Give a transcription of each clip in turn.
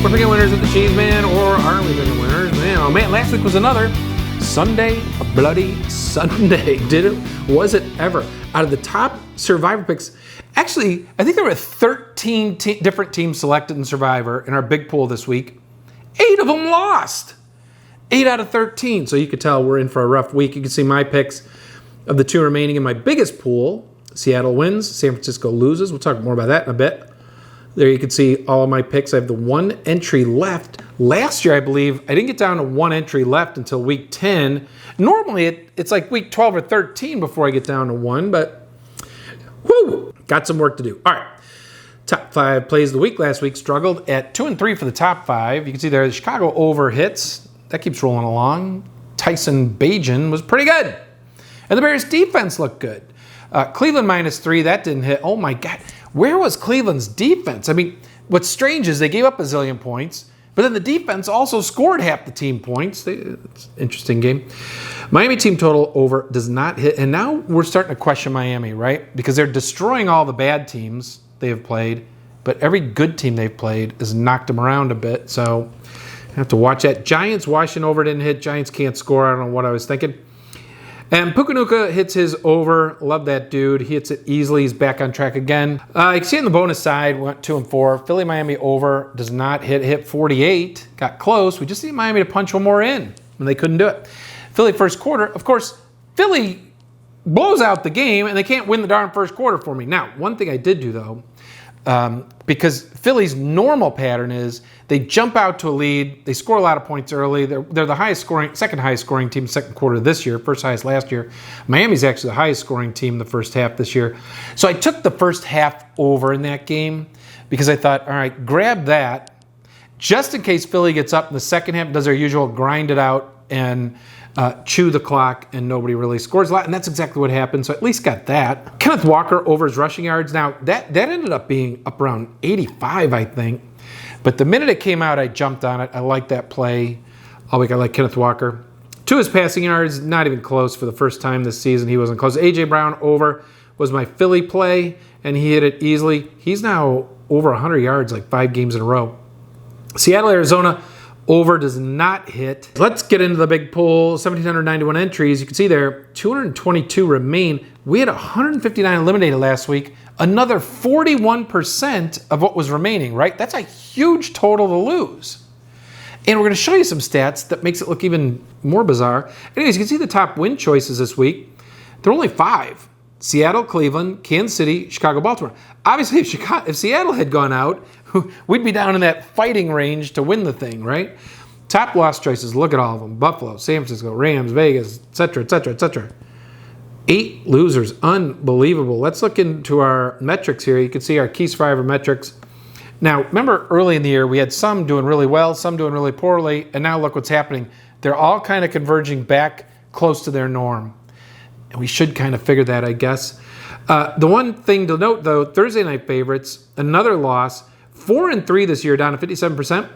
We're picking winners with the Cheezeman, or are we picking winners? Man, oh man, last week was another Sunday, a bloody Sunday. Was it ever? Out of the top Survivor picks, actually, I think there were 13 different teams selected in Survivor in our big pool this week. 8 of them lost. 8 out of 13. So you could tell we're in for a rough week. You can see my picks of the 2 remaining in my biggest pool. Seattle wins, San Francisco loses. We'll talk more about that in a bit. There you can see all of my picks. I have the 1 entry left. Last year, I believe, I didn't get down to 1 entry left until week 10. Normally, it's like week 12 or 13 before I get down to 1, but whoo, got some work to do. All right, top 5 plays of the week. Last week struggled at 2 and 3 for the top 5. You can see there the Chicago over hits. That keeps rolling along. Tyson Bagent was pretty good. And the Bears defense looked good. Cleveland -3, that didn't hit. Oh my God. Where was Cleveland's defense? I mean, what's strange is they gave up a zillion points, but then the defense also scored half the team points. It's an interesting game. Miami team total over does not hit. And now we're starting to question Miami, right? Because they're destroying all the bad teams they have played, but every good team they've played has knocked them around a bit. So I have to watch that. Giants, Washington over didn't hit. Giants can't score. I don't know what I was thinking. And Pukanuka hits his over. Love that dude. He hits it easily. He's back on track again. You can see on the bonus side, went 2 and 4. Philly, Miami over does not hit. Hit 48. Got close. We just need Miami to punch one more in, and they couldn't do it. Philly first quarter. Of course, Philly blows out the game, and they can't win the darn first quarter for me. Now, one thing I did do, though, because Philly's normal pattern is they jump out to a lead, they score a lot of points early. They're the highest scoring, second highest scoring team second quarter this year, first highest last year. Miami's actually the highest scoring team the first half this year. So I took the first half over in that game because I thought, all right, grab that just in case Philly gets up in the second half, does their usual grind it out and chew the clock, and nobody really scores a lot, and that's exactly what happened, so at least got that. Kenneth Walker over his rushing yards. Now, that ended up being up around 85, I think, but the minute it came out, I jumped on it. I like that play. All week I like Kenneth Walker. To his passing yards, not even close for the first time this season. He wasn't close. A.J. Brown over was my Philly play, and he hit it easily. He's now over 100 yards like 5 games in a row. Seattle, Arizona, over does not hit. Let's get into the big pool. 1,791 entries. You can see there, 222 remain. We had 159 eliminated last week. Another 41% of what was remaining, right? That's a huge total to lose. And we're going to show you some stats that makes it look even more bizarre. Anyways, you can see the top win choices this week. There are only 5. Seattle, Cleveland, Kansas City, Chicago, Baltimore. Obviously, if Seattle had gone out, we'd be down in that fighting range to win the thing, right? Top loss choices, look at all of them. Buffalo, San Francisco, Rams, Vegas, etc., etc., etc. 8 losers, unbelievable. Let's look into our metrics here. You can see our key survivor metrics. Now, remember early in the year, we had some doing really well, some doing really poorly, and now look what's happening. They're all kind of converging back close to their norm. And we should kind of figure that, I guess. The one thing to note, though, Thursday night favorites, another loss. 4 and 3 this year, down to 57%.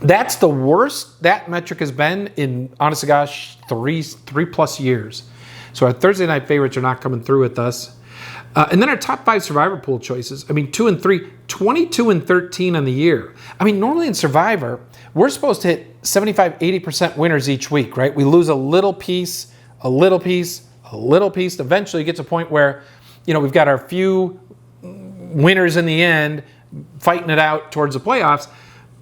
That's the worst that metric has been in, honest to gosh, 3+ years. So our Thursday night favorites are not coming through with us. And then our top 5 Survivor pool choices. I mean, 2 and 3, 22 and 13 on the year. I mean, normally in Survivor, we're supposed to hit 75, 80% winners each week, right? We lose a little piece, a little piece, a little piece. Eventually, you get to a point where, you know, we've got our few winners in the end, fighting it out towards the playoffs.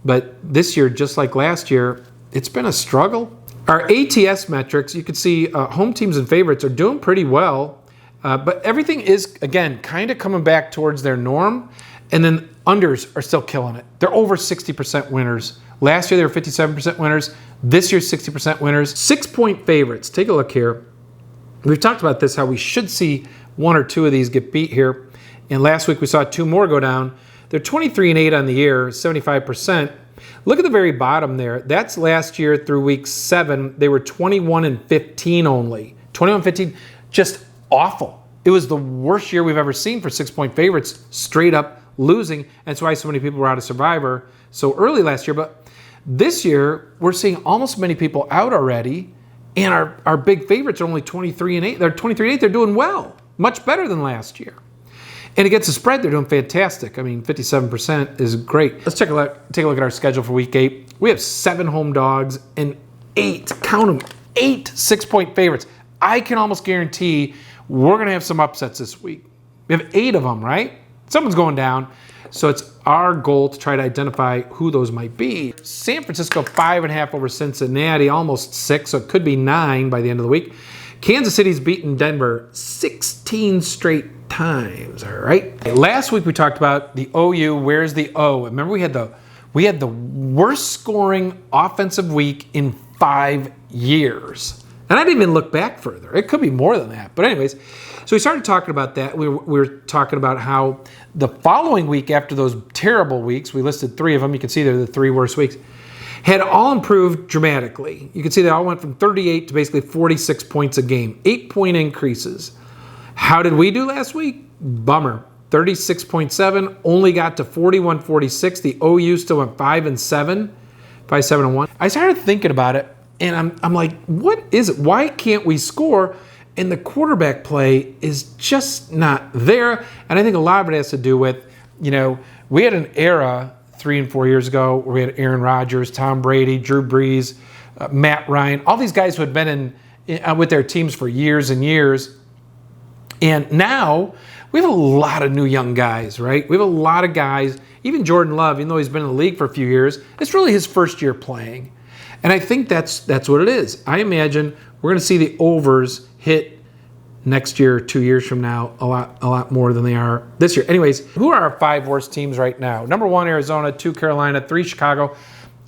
But this year, just like last year, it's been a struggle. Our ATS metrics, you can see home teams and favorites are doing pretty well. But everything is, again, kind of coming back towards their norm. And then unders are still killing it. They're over 60% winners. Last year, they were 57% winners. This year, 60% winners. 6-point favorites. Take a look here. We've talked about this, how we should see 1 or 2 of these get beat here. And last week, we saw 2 more go down. They're 23 and 8 on the year, 75%. Look at the very bottom there. That's last year through week 7. They were 21 and 15 only. 21 15, just awful. It was the worst year we've ever seen for 6-point favorites, straight up losing. And that's why so many people were out of Survivor so early last year. But this year, we're seeing almost many people out already. And our big favorites are only 23 and 8. They're 23 and 8. They're doing well, much better than last year. And against the spread, they're doing fantastic. I mean, 57% is great. Let's take a look at our schedule for week 8. We have 7 home dogs and 8, count them, 8 6-point favorites. I can almost guarantee we're going to have some upsets this week. We have 8 of them, right? Someone's going down. So it's our goal to try to identify who those might be. San Francisco 5.5 over Cincinnati, almost 6, so it could be 9 by the end of the week. Kansas City's beaten Denver 16 straight times, all right? Last week we talked about the OU, where's the O? Remember we had the worst scoring offensive week in 5 years. And I didn't even look back further. It could be more than that. But anyways, so we started talking about that. We were talking about how the following week after those terrible weeks, we listed 3 of them. You can see they're the 3 worst weeks, had all improved dramatically. You can see they all went from 38 to basically 46 points a game, 8-point increases. How did we do last week? Bummer. 36.7, only got to 41.46. The OU still went 5-7, 5-7-1. I started thinking about it, and I'm like, what is it? Why can't we score? And the quarterback play is just not there. And I think a lot of it has to do with, we had an era 3 and 4 years ago where we had Aaron Rodgers, Tom Brady, Drew Brees, Matt Ryan, all these guys who had been with their teams for years and years. And now we have a lot of new young guys, right? We have a lot of guys, even Jordan Love, even though he's been in the league for a few years, it's really his first year playing. And I think that's what it is. I imagine we're going to see the overs hit next year, 2 years from now, a lot more than they are this year. Anyways, who are our 5 worst teams right now? Number 1, Arizona. 2, Carolina. 3, Chicago.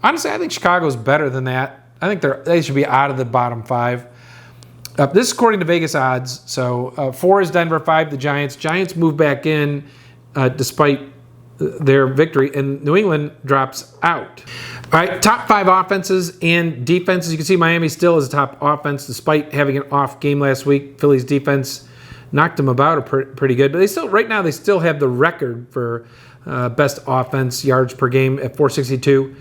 Honestly, I think Chicago's better than that. I think they should be out of the bottom 5. This is according to Vegas odds. So 4 is Denver, 5 the Giants. Giants move back in despite their victory, and New England drops out. All right, top 5 offenses and defenses. You can see Miami still is a top offense despite having an off game last week. Philly's defense knocked them about pretty good, but right now they still have the record for best offense yards per game at 462,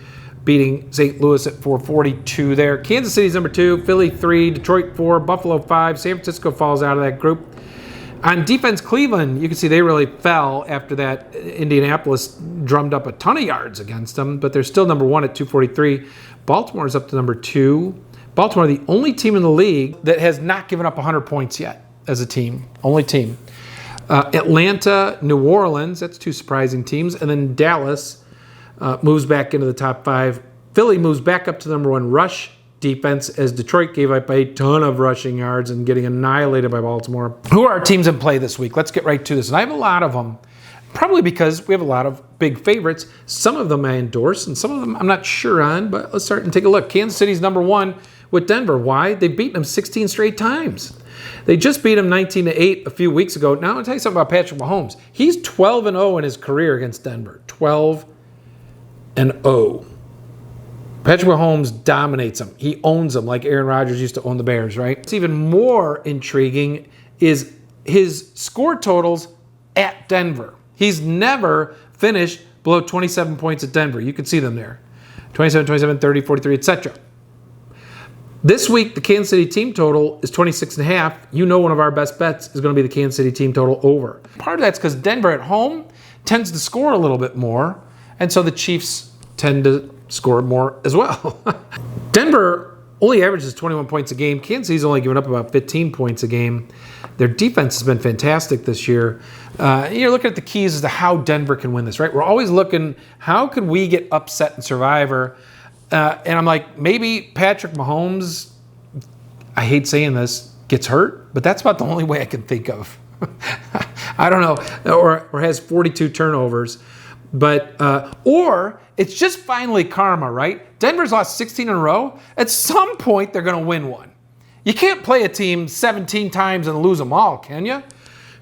beating St. Louis at 442 there. Kansas City's number 2, Philly 3, Detroit 4, Buffalo 5. San Francisco falls out of that group. On defense, Cleveland, you can see they really fell after that. Indianapolis drummed up a ton of yards against them, but they're still number 1 at 243. Baltimore's up to number 2. Baltimore, the only team in the league that has not given up 100 points yet as a team. Only team. Atlanta, New Orleans, that's 2 surprising teams. And then Dallas moves back into the top 5. Philly moves back up to number 1 rush defense as Detroit gave up a ton of rushing yards and getting annihilated by Baltimore. Who are our teams in play this week? Let's get right to this. And I have a lot of them, probably because we have a lot of big favorites. Some of them I endorse and some of them I'm not sure on, but let's start and take a look. Kansas City's number 1 with Denver. Why? They've beaten them 16 straight times. They just beat them 19-8 a few weeks ago. Now I'll tell you something about Patrick Mahomes. He's 12-0 in his career against Denver. 12-0. Patrick Mahomes dominates them. He owns them like Aaron Rodgers used to own the Bears, right? What's even more intriguing is his score totals at Denver. He's never finished below 27 points at Denver. You can see them there. 27, 27, 30, 43, etc. This week, the Kansas City team total is 26.5. You know one of our best bets is going to be the Kansas City team total over. Part of that's because Denver at home tends to score a little bit more, and so the Chiefs tend to score more as well. Denver only averages 21 points a game. Kansas City's only given up about 15 points a game. Their defense has been fantastic this year. You're looking at the keys as to how Denver can win this, right? We're always looking, how can we get upset in Survivor? And I'm like, maybe Patrick Mahomes, I hate saying this, gets hurt, but that's about the only way I can think of. I don't know, or has 42 turnovers. But, or it's just finally karma, right? Denver's lost 16 in a row. At some point, they're going to win one. You can't play a team 17 times and lose them all, can you?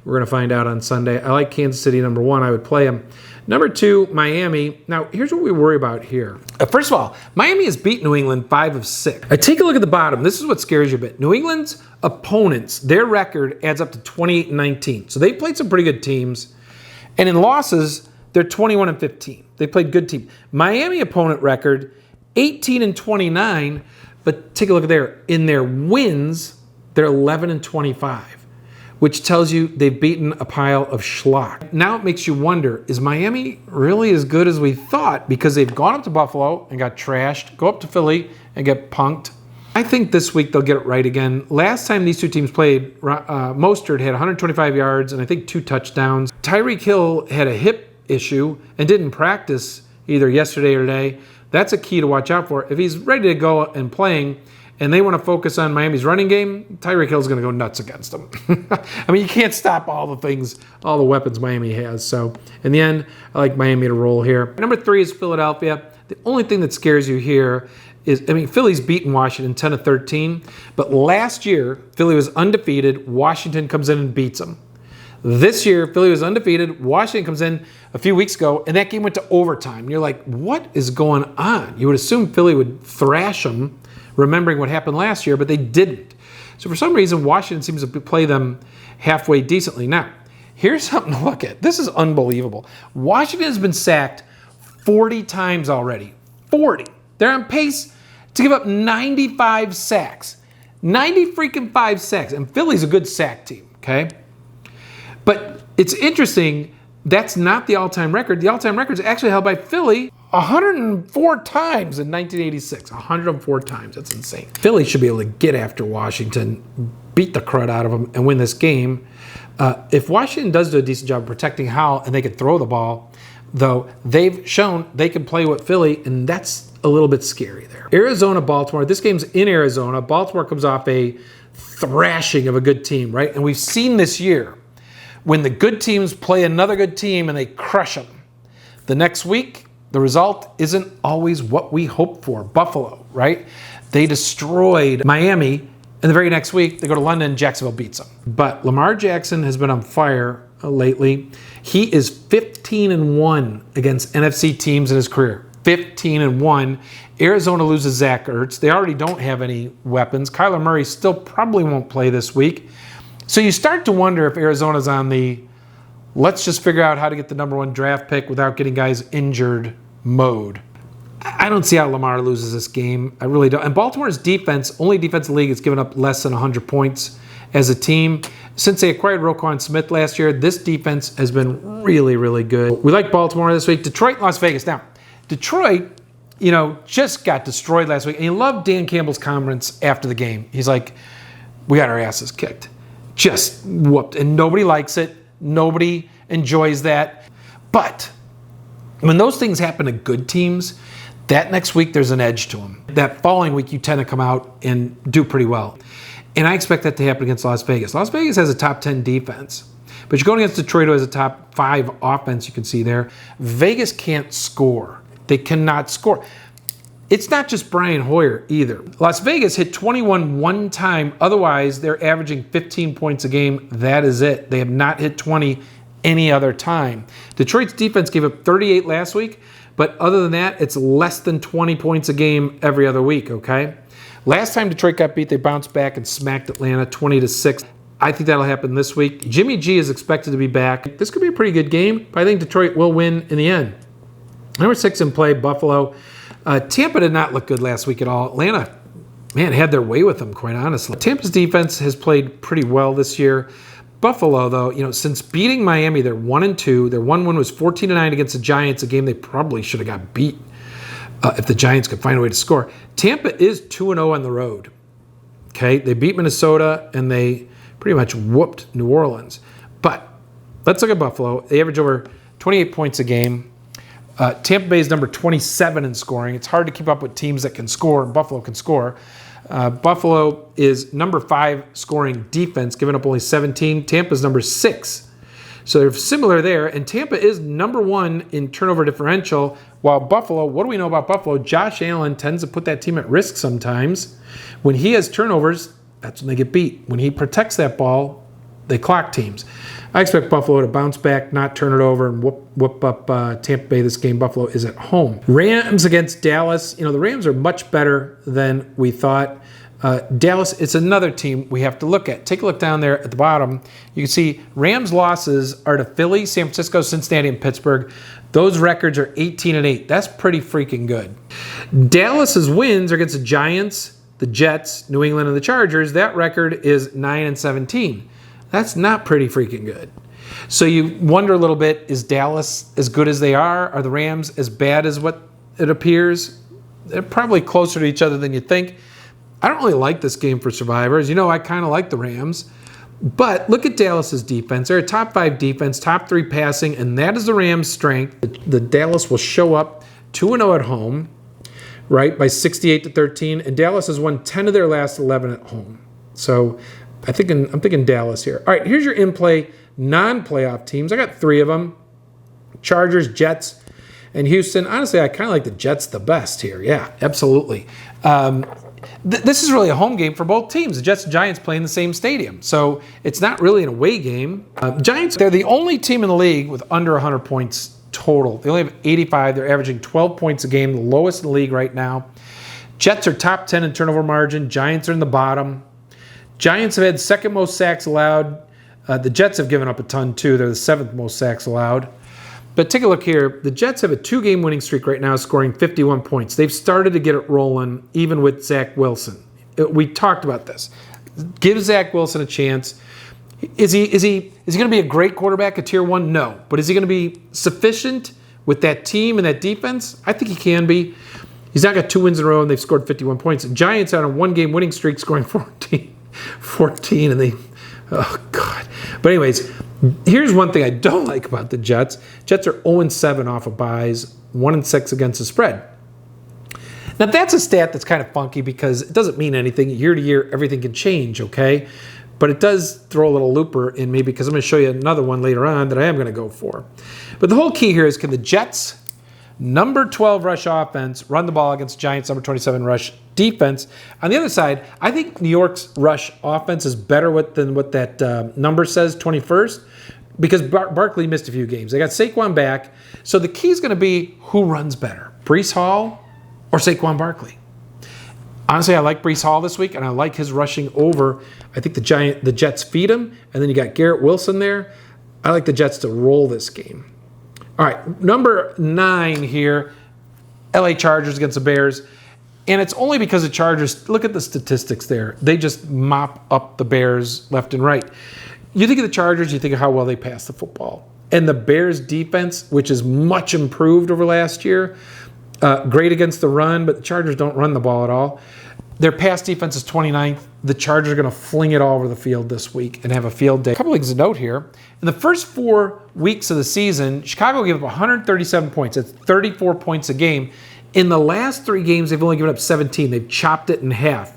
We're going to find out on Sunday. I like Kansas City, number 1. I would play them. Number 2, Miami. Now, here's what we worry about here. First of all, Miami has beat New England 5 of 6. Take a look at the bottom. This is what scares you a bit. New England's opponents, their record adds up to 28-19. So they played some pretty good teams. And in losses, they're 21-15. They played good teams. Miami opponent record, 18-29. But take a look at in their wins, they're 11-25. which tells you they've beaten a pile of schlock. Now it makes you wonder, is Miami really as good as we thought? Because they've gone up to Buffalo and got trashed, go up to Philly and get punked. I think this week they'll get it right again. Last time these two teams played, Mostert had 125 yards and I think 2 touchdowns. Tyreek Hill had a hip issue and didn't practice either yesterday or today. That's a key to watch out for. If he's ready to go and playing and they want to focus on Miami's running game, Tyreek Hill's going to go nuts against them. I mean, you can't stop all the things, all the weapons Miami has. So in the end, I like Miami to roll here. Number 3 is Philadelphia. The only thing that scares you here is, I mean, Philly's beaten Washington 10-13, but last year, Philly was undefeated. Washington comes in and beats them. This year, Philly was undefeated. Washington comes in a few weeks ago, and that game went to overtime. And you're like, what is going on? You would assume Philly would thrash them, remembering what happened last year, but they didn't. So for some reason, Washington seems to play them halfway decently. Now, here's something to look at. This is unbelievable. Washington has been sacked 40 times already. 40. They're on pace to give up 95 sacks. 90 freaking 5 sacks. And Philly's a good sack team, okay? But it's interesting, that's not the all-time record. The all-time record is actually held by Philly 104 times in 1986. 104 times. That's insane. Philly should be able to get after Washington, beat the crud out of them, and win this game. If Washington does do a decent job of protecting Howell and they can throw the ball, though, they've shown they can play with Philly, and that's a little bit scary there. Arizona, Baltimore. This game's in Arizona. Baltimore comes off a thrashing of a good team, right? And we've seen this year when the good teams play another good team and they crush them. The next week, the result isn't always what we hope for. Buffalo, right? They destroyed Miami, and the very next week, they go to London and Jacksonville beats them. But Lamar Jackson has been on fire lately. He is 15-1 against NFC teams in his career. 15-1. Arizona loses Zach Ertz. They already don't have any weapons. Kyler Murray still probably won't play this week. So you start to wonder if Arizona's on the let's just figure out how to get the number 1 draft pick without getting guys injured mode. I don't see how Lamar loses this game. I really don't. And Baltimore's defense, only defense in the league, has given up less than 100 points as a team. Since they acquired Roquan Smith last year, this defense has been really, really good. We like Baltimore this week. Detroit, Las Vegas. Now, Detroit, just got destroyed last week. And you love Dan Campbell's comments after the game. He's like, we got our asses kicked. Just whooped. And nobody likes it. Nobody enjoys that. But when those things happen to good teams, that next week there's an edge to them. That following week you tend to come out and do pretty well. And I expect that to happen against Las Vegas. Las Vegas has a top 10 defense. But you're going against Detroit, who has a top 5 offense, you can see there. Vegas can't score. They cannot score. It's not just Brian Hoyer either. Las Vegas hit 21 one time. Otherwise, they're averaging 15 points a game. That is it. They have not hit 20 any other time. Detroit's defense gave up 38 last week, but other than that, it's less than 20 points a game every other week, okay? Last time Detroit got beat, they bounced back and smacked Atlanta 20-6. I think that'll happen this week. Jimmy G is expected to be back. This could be a pretty good game, but I think Detroit will win in the end. Number 6 in play, Buffalo. Tampa did not look good last week at all. Atlanta, man, had their way with them, quite honestly. Tampa's defense has played pretty well this year. Buffalo, though, since beating Miami, they're 1-2. Their 1 win was 14-9 against the Giants, a game they probably should have got beat if the Giants could find a way to score. Tampa is 2-0 on the road. Okay, they beat Minnesota and they pretty much whooped New Orleans. But let's look at Buffalo. They average over 28 points a game. Tampa Bay is number 27 in scoring. It's hard to keep up with teams that can score, and Buffalo can score. Buffalo is number 5 scoring defense, giving up only 17. Tampa's number 6. So they're similar there. And Tampa is number 1 in turnover differential, while Buffalo, what do we know about Buffalo? Josh Allen tends to put that team at risk sometimes. When he has turnovers, that's when they get beat. When he protects that ball, they clock teams. I expect Buffalo to bounce back, not turn it over, and whoop up Tampa Bay this game. Buffalo is at home. Rams against Dallas. The Rams are much better than we thought. Dallas, it's another team we have to look at. Take a look down there at the bottom. You can see Rams losses are to Philly, San Francisco, Cincinnati, and Pittsburgh. Those records are 18-8. That's pretty freaking good. Dallas's wins are against the Giants, the Jets, New England, and the Chargers. That record is 9-17. That's not pretty freaking good. So you wonder a little bit, is Dallas as good as they are? Are the Rams as bad as what it appears? They're probably closer to each other than you think. I don't really like this game for survivors. You know, I kind of like the Rams. But look at Dallas's defense. They're a top 5 defense, top 3 passing, and that is the Rams' strength. The Dallas will show up 2-0 at home, right, by 68-13, and Dallas has won 10 of their last 11 at home. So I'm thinking Dallas here. All right, here's your in-play non-playoff teams. I got 3 of them: Chargers, Jets, and Houston. Honestly, I kind of like the Jets the best here. Yeah, absolutely. This is really a home game for both teams. The Jets and Giants play in the same stadium, so it's not really an away game. Giants, they're the only team in the league with under 100 points total. They only have 85. They're averaging 12 points a game, the lowest in the league right now. Jets are top 10 in turnover margin. Giants are in the bottom. Giants have had second most sacks allowed. The Jets have given up a ton too. They're the 7th most sacks allowed. But take a look here. The Jets have a 2-game winning streak right now, scoring 51 points. They've started to get it rolling, even with Zach Wilson. We talked about this. Give Zach Wilson a chance. Is he going to be a great quarterback, a tier 1? No. But is he going to be sufficient with that team and that defense? I think he can be. He's now got 2 wins in a row, and they've scored 51 points. The Giants on a 1-game winning streak, scoring 14, and they, oh God. But anyways, here's one thing I don't like about the Jets. Jets are 0-7 off of buys, 1-6 against the spread. Now that's a stat that's kind of funky because it doesn't mean anything. Year to year, everything can change, okay? But it does throw a little looper in me because I'm going to show you another one later on that I am going to go for. But the whole key here is, can the Jets' number 12 rush offense run the ball against Giants' number 27 rush defense? On the other side, I think New York's rush offense is better than what that number says, 21st, because Barkley missed a few games. They got Saquon back. So the key is going to be who runs better, Breece Hall or Saquon Barkley. Honestly, I like Breece Hall this week, and I like his rushing over. I think the Jets feed him, and then you got Garrett Wilson there. I like the Jets to roll this game. All right, number 9 here, LA Chargers against the Bears. And it's only because the Chargers, look at the statistics there. They just mop up the Bears left and right. You think of the Chargers, you think of how well they pass the football. And the Bears defense, which is much improved over last year, great against the run, but the Chargers don't run the ball at all. Their pass defense is 29th. The Chargers are going to fling it all over the field this week and have a field day. A couple things to note here. In the first 4 weeks of the season, Chicago gave up 137 points. That's 34 points a game. In the last 3 games, they've only given up 17. They've chopped it in half.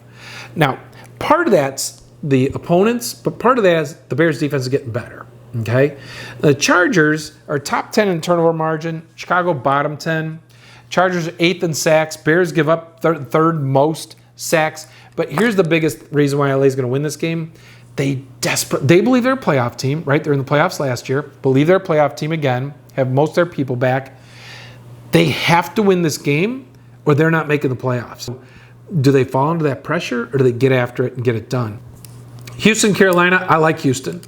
Now, part of that's the opponents, but part of that is the Bears' defense is getting better. Okay? The Chargers are top 10 in turnover margin. Chicago bottom 10. Chargers are 8th in sacks. Bears give up third most sacks. But here's the biggest reason why LA is going to win this game. They believe they're a playoff team, right? They're in the playoffs last year. Believe they're a playoff team again. Have most of their people back. They have to win this game or they're not making the playoffs. Do they fall under that pressure or do they get after it and get it done? Houston, Carolina, I like Houston.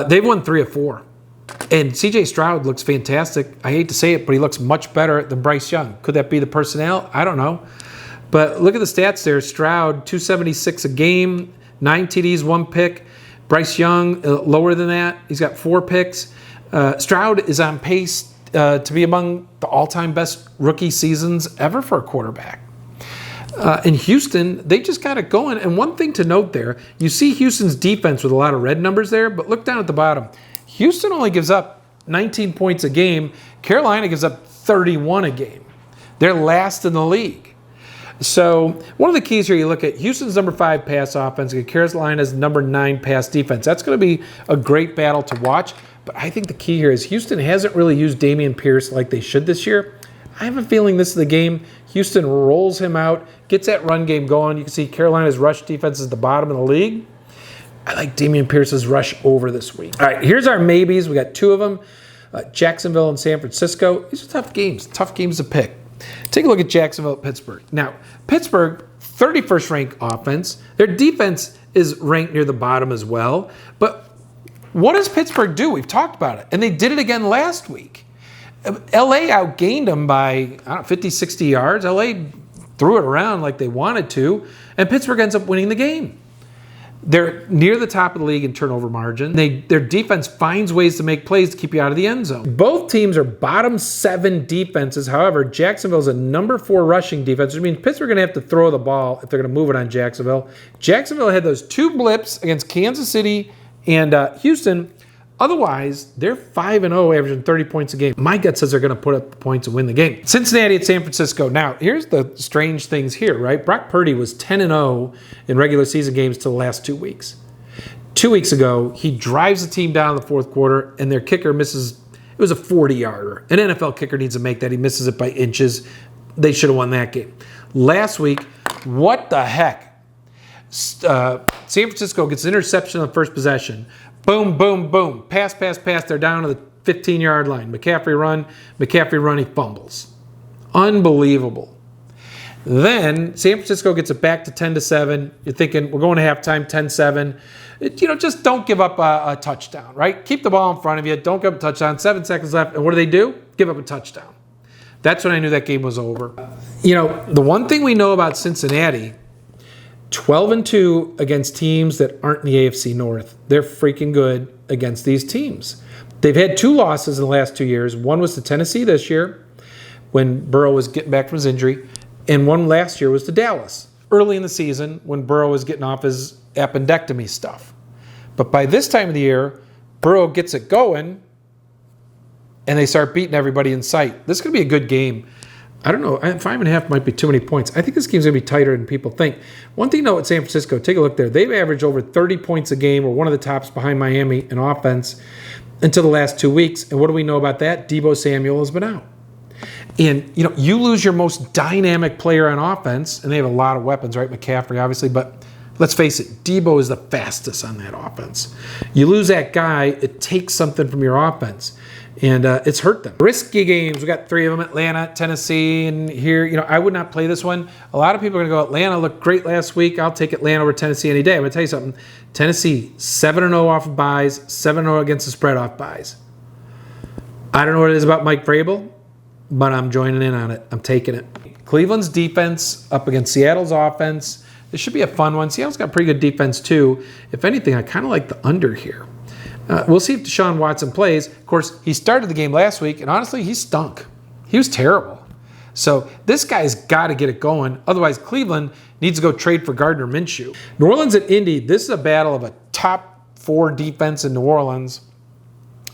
They've won 3 of 4. And C.J. Stroud looks fantastic. I hate to say it, but he looks much better than Bryce Young. Could that be the personnel? I don't know. But look at the stats there. Stroud, 276 a game, 9 TDs, 1 pick. Bryce Young, lower than that. He's got 4 picks. Stroud is on pace to be among the all-time best rookie seasons ever for a quarterback. In Houston, they just got it going. And one thing to note there, you see Houston's defense with a lot of red numbers there, but look down at the bottom. Houston only gives up 19 points a game. Carolina gives up 31 a game. They're last in the league. So one of the keys here, you look at Houston's number 5 pass offense and Carolina's number 9 pass defense. That's going to be a great battle to watch. But I think the key here is Houston hasn't really used Dameon Pierce like they should this year. I have a feeling this is the game. Houston rolls him out, gets that run game going. You can see Carolina's rush defense is the bottom of the league. I like Dameon Pierce's rush over this week. All right, here's our maybes. We got 2 of them. Jacksonville and San Francisco. These are tough games to pick. Take a look at Jacksonville at Pittsburgh. Now, Pittsburgh, 31st ranked offense. Their defense is ranked near the bottom as well. But what does Pittsburgh do? We've talked about it. And they did it again last week. LA outgained them by 50, 60 yards. LA threw it around like they wanted to. And Pittsburgh ends up winning the game. They're near the top of the league in turnover margin. Their defense finds ways to make plays to keep you out of the end zone. Both teams are bottom 7 defenses. However, Jacksonville's a number 4 rushing defense, which means Pittsburgh are going to have to throw the ball if they're going to move it on Jacksonville. Jacksonville had those 2 blips against Kansas City and Houston. Otherwise, they're 5-0, averaging 30 points a game. My gut says they're going to put up the points and win the game. Cincinnati at San Francisco. Now, here's the strange things here, right? Brock Purdy was 10-0 in regular season games to the last 2 weeks. 2 weeks ago, he drives the team down in the fourth quarter, and their kicker misses. It was a 40-yarder. An NFL kicker needs to make that. He misses it by inches. They should have won that game. Last week, what the heck? San Francisco gets an interception on the first possession. Boom, boom, boom. Pass, pass, pass. They're down to the 15-yard line. McCaffrey run, he fumbles. Unbelievable. Then San Francisco gets it back to 10-7. You're thinking, we're going to halftime, 10-7. Just don't give up a touchdown, right? Keep the ball in front of you. Don't give up a touchdown. 7 seconds left. And what do? Give up a touchdown. That's when I knew that game was over. The one thing we know about Cincinnati, 12-2 against teams that aren't in the AFC North. They're freaking good against these teams. They've had 2 losses in the last 2 years. One was to Tennessee this year when Burrow was getting back from his injury, and one last year was to Dallas early in the season when Burrow was getting off his appendectomy stuff. But by this time of the year, Burrow gets it going, and they start beating everybody in sight. This is going to be a good game. I don't know. 5.5 might be too many points. I think this game's going to be tighter than people think. One thing, though, at San Francisco, take a look there. They've averaged over 30 points a game, or one of the tops behind Miami in offense until the last 2 weeks. And what do we know about that? Deebo Samuel has been out. And, you lose your most dynamic player on offense, and they have a lot of weapons, right? McCaffrey, obviously, but let's face it, Deebo is the fastest on that offense. You lose that guy, it takes something from your offense. And it's hurt them. Risky games. We got 3 of them: Atlanta, Tennessee, and here. I would not play this one. A lot of people are going to go, Atlanta looked great last week. I'll take Atlanta over Tennessee any day. I'm going to tell you something. Tennessee, 7-0 off of buys, 7-0 against the spread off buys. I don't know what it is about Mike Vrabel, but I'm joining in on it. I'm taking it. Cleveland's defense up against Seattle's offense. This should be a fun one. Seattle's got pretty good defense, too. If anything, I kind of like the under here. We'll see if Deshaun Watson plays. Of course, he started the game last week, and honestly, he stunk. He was terrible. So this guy's got to get it going. Otherwise, Cleveland needs to go trade for Gardner Minshew. New Orleans at Indy. This is a battle of a top 4 defense in New Orleans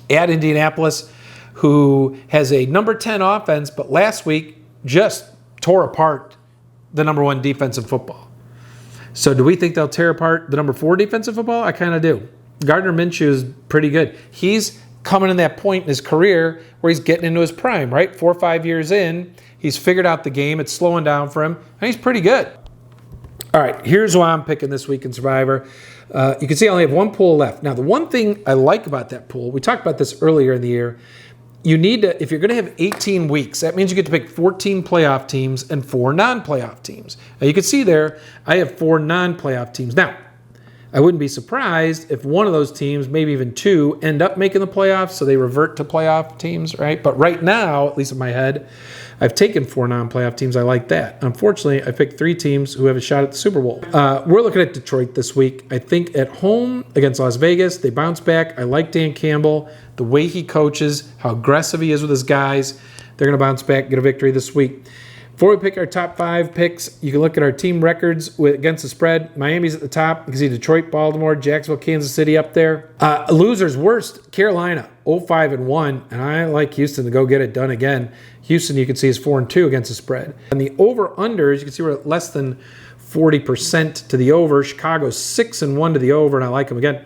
at Indianapolis, who has a number 10 offense, but last week just tore apart the number 1 defense in football. So do we think they'll tear apart the number 4 defense in football? I kind of do. Gardner Minshew is pretty good. He's coming in that point in his career where he's getting into his prime, right? 4 or 5 years in, he's figured out the game. It's slowing down for him, and he's pretty good. All right, here's why I'm picking this week in Survivor. You can see I only have 1 pool left. Now, the one thing I like about that pool, we talked about this earlier in the year, you need to, if you're going to have 18 weeks, that means you get to pick 14 playoff teams and 4 non-playoff teams. Now, you can see there, I have 4 non-playoff teams. Now, I wouldn't be surprised if one of those teams, maybe even 2, end up making the playoffs, so they revert to playoff teams, right? But right now, at least in my head, I've taken 4 non-playoff teams. I like that. Unfortunately, I picked 3 teams who have a shot at the Super Bowl. We're looking at Detroit this week. I think at home against Las Vegas, they bounce back. I like Dan Campbell, the way he coaches, how aggressive he is with his guys. They're going to bounce back, get a victory this week. Before we pick our top 5 picks, you can look at our team records against the spread. Miami's at the top. You can see Detroit, Baltimore, Jacksonville, Kansas City up there. Losers worst, Carolina, 0-5-1, and I like Houston to go get it done again. Houston, you can see, is 4-2 against the spread. And the over-unders, you can see we're at less than 40% to the over. Chicago's 6-1 to the over, and I like them again.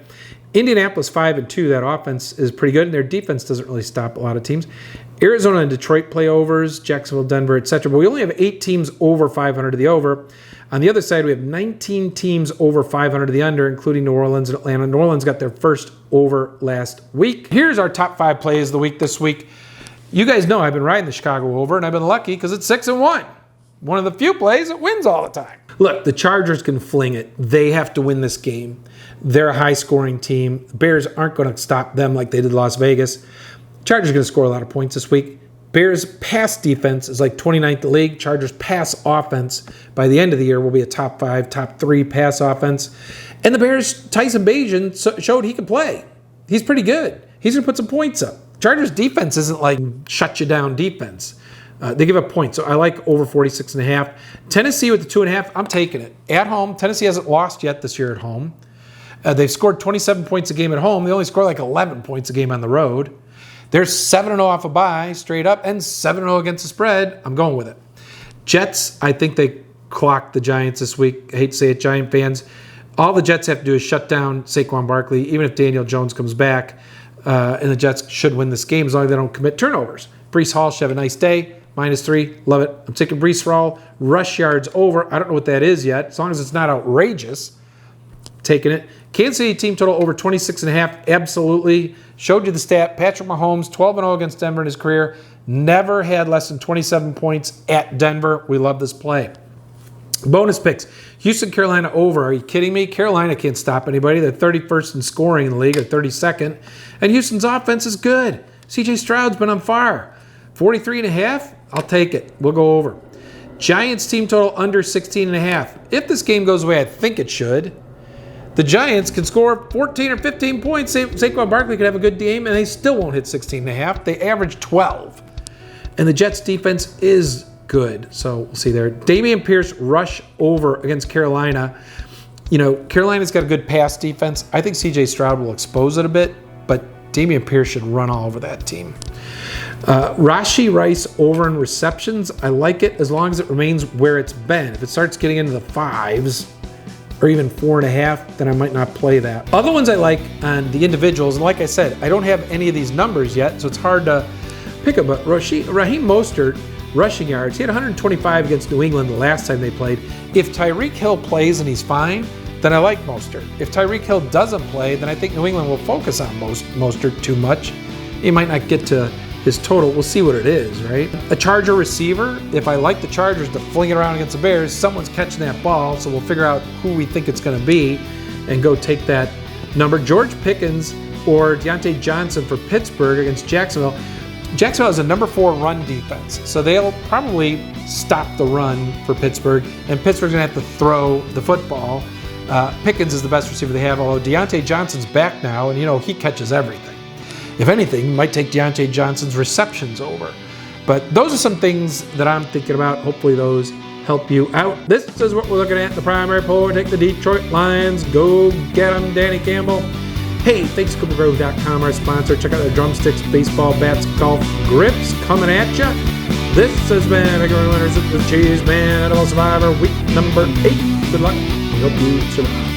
Indianapolis 5-2. That offense is pretty good, and their defense doesn't really stop a lot of teams. Arizona and Detroit play overs, Jacksonville, Denver, etc. But we only have 8 teams over 500 to the over. On the other side, we have 19 teams over 500 to the under, including New Orleans and Atlanta. New Orleans got their first over last week. Here's our top 5 plays of the week this week. You guys know I've been riding the Chicago over, and I've been lucky because it's 6-1. One of the few plays that wins all the time. Look, the Chargers can fling it. They have to win this game. They're a high-scoring team. The Bears aren't going to stop them like they did Las Vegas. Chargers are going to score a lot of points this week. Bears pass defense is like 29th in the league. Chargers pass offense by the end of the year will be a top 5, top 3 pass offense. And the Bears, Tyson Bagent showed he can play. He's pretty good. He's going to put some points up. Chargers defense isn't like shut you down defense. They give up points. So I like over 46.5. Tennessee with the 2.5, I'm taking it. At home, Tennessee hasn't lost yet this year at home. They've scored 27 points a game at home. They only score like 11 points a game on the road. They're 7-0 off a bye, straight up, and 7-0 against the spread. I'm going with it. Jets, I think they clocked the Giants this week. I hate to say it, Giant fans. All the Jets have to do is shut down Saquon Barkley, even if Daniel Jones comes back, and the Jets should win this game as long as they don't commit turnovers. Breece Hall should have a nice day. -3, love it. I'm taking Breece Hall. Rush yards over. I don't know what that is yet. As long as it's not outrageous, taking it. Kansas City team total over 26.5, absolutely. Showed you the stat. Patrick Mahomes, 12-0 against Denver in his career. Never had less than 27 points at Denver. We love this play. Bonus picks. Houston, Carolina over. Are you kidding me? Carolina can't stop anybody. They're 31st in scoring in the league, or 32nd. And Houston's offense is good. C.J. Stroud's been on fire. 43.5, I'll take it. We'll go over. Giants team total under 16.5. If this game goes away, I think it should. The Giants can score 14 or 15 points. Saquon Barkley could have a good game, and they still won't hit 16.5. They average 12. And the Jets' defense is good. So we'll see there. Dameon Pierce rush over against Carolina. You know, Carolina's got a good pass defense. I think C.J. Stroud will expose it a bit, but Dameon Pierce should run all over that team. Rashee Rice over in receptions. I like it as long as it remains where it's been. If it starts getting into the 5s, or even 4.5, then I might not play that. Other ones I like on the individuals, and like I said, I don't have any of these numbers yet, so it's hard to pick them, but Raheem Mostert, rushing yards, he had 125 against New England the last time they played. If Tyreek Hill plays and he's fine, then I like Mostert. If Tyreek Hill doesn't play, then I think New England will focus on Mostert too much. He might not get to his total. We'll see what it is, right? A Charger receiver, if I like the Chargers to fling it around against the Bears, someone's catching that ball, so we'll figure out who we think it's going to be and go take that number. George Pickens or Deontay Johnson for Pittsburgh against Jacksonville. Jacksonville has a number 4 run defense, so they'll probably stop the run for Pittsburgh, and Pittsburgh's going to have to throw the football. Pickens is the best receiver they have, although Deontay Johnson's back now, and you know, he catches everything. If anything, might take Deontay Johnson's receptions over. But those are some things that I'm thinking about. Hopefully those help you out. This is what we're looking at, the primary poll. Take the Detroit Lions. Go get them, Danny Campbell. Hey, thanks to CoopleGrove.com, our sponsor. Check out their drumsticks, baseball bats, golf grips coming at you. This has been Regular Winners with Cheezeman, Edible Survivor, week number 8. Good luck. We hope you survive.